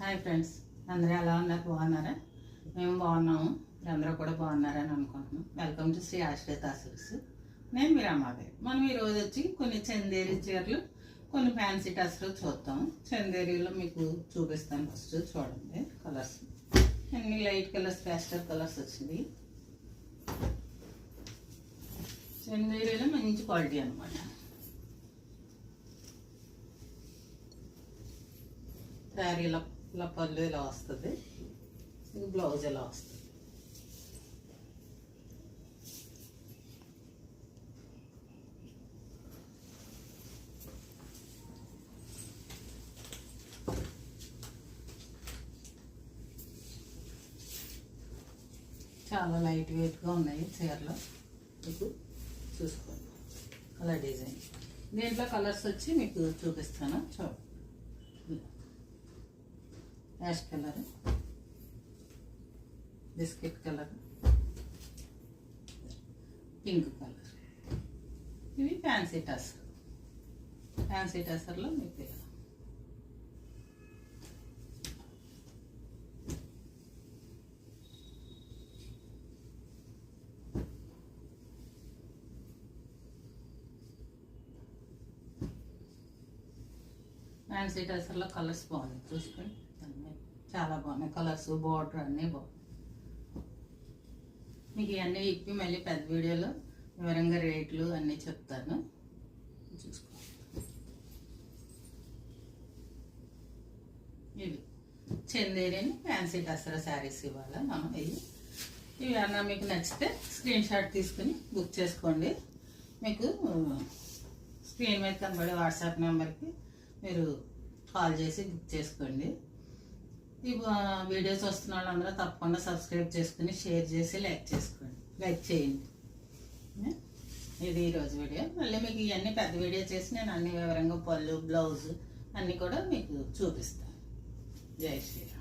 Hi friends, అందరూ ఎలా ఉన్నారు? బాగున్నారా? మేము బాగున్నాము. అందరూ కూడా బాగున్నారని అనుకుంటున్నాం. వెల్కమ్ టు శ్రీ ఆశ్రిత సిల్క్స్. నేను మీ రమాదేవి. మనం ఈరోజు వచ్చి కొన్ని చందేరి చీరలు, కొన్ని ఫ్యాన్సీ టస్లు చూద్దాం. చందేరీలో మీకు చూపిస్తాను. ఫస్ట్ చూడండి కలర్స్. అన్ని లైట్ కలర్స్, పేస్టల్ కలర్స్ వచ్చింది. చందేరీలో మంచి క్వాలిటీ అనమాట. శారీ ఇలా పళ్ళు ఇలా వస్తుంది, ఇది బ్లౌజ్ ఇలా వస్తుంది. చాలా లైట్ వెయిట్గా ఉన్నాయి చీరలు, మీకు చూసుకోండి. అలా డిజైన్ దీంట్లో కలర్స్ వచ్చి మీకు చూపిస్తాను. చూడండి, ash colour, biscuit colour, pink colour. ఇవి ఫ్యాన్సీ టసర్. ఫ్యాన్సీ టసర్లో మీకు ఇలా ఫ్యాన్సీ టసర్లో కలర్స్ బాగున్నాయి, చూసుకోండి. చాలా బాగున్నాయి కలర్స్, బార్డర్ అన్నీ బాగున్నాయి. మీకు ఇవన్నీ ఇప్పి మళ్ళీ పెద్ద వీడియోలో వివరంగా రేట్లు అన్నీ చెప్తాను, చూసుకోండి. ఇవి చందేరిని ఫ్యాన్సీ టసర్ శారీస్ ఇవ్వాలి మనం. ఇవి అన్నా మీకు నచ్చితే స్క్రీన్ షాట్ తీసుకుని బుక్ చేసుకోండి. మీకు స్క్రీన్ మీద కనబడే వాట్సాప్ నెంబర్కి మీరు కాల్ చేసి బుక్ చేసుకోండి. ఈ వీడియోస్ వస్తున్న వాళ్ళందరూ తప్పకుండా సబ్స్క్రైబ్ చేసుకుని షేర్ చేసి లైక్ చేయండి. ఇది ఈరోజు వీడియో. మళ్ళీ మీకు ఇవన్నీ పెద్ద వీడియో చేసి నేను అన్ని వివరంగా పళ్ళు, బ్లౌజ్ అన్నీ కూడా మీకు చూపిస్తాను. జై శ్రీరామ్.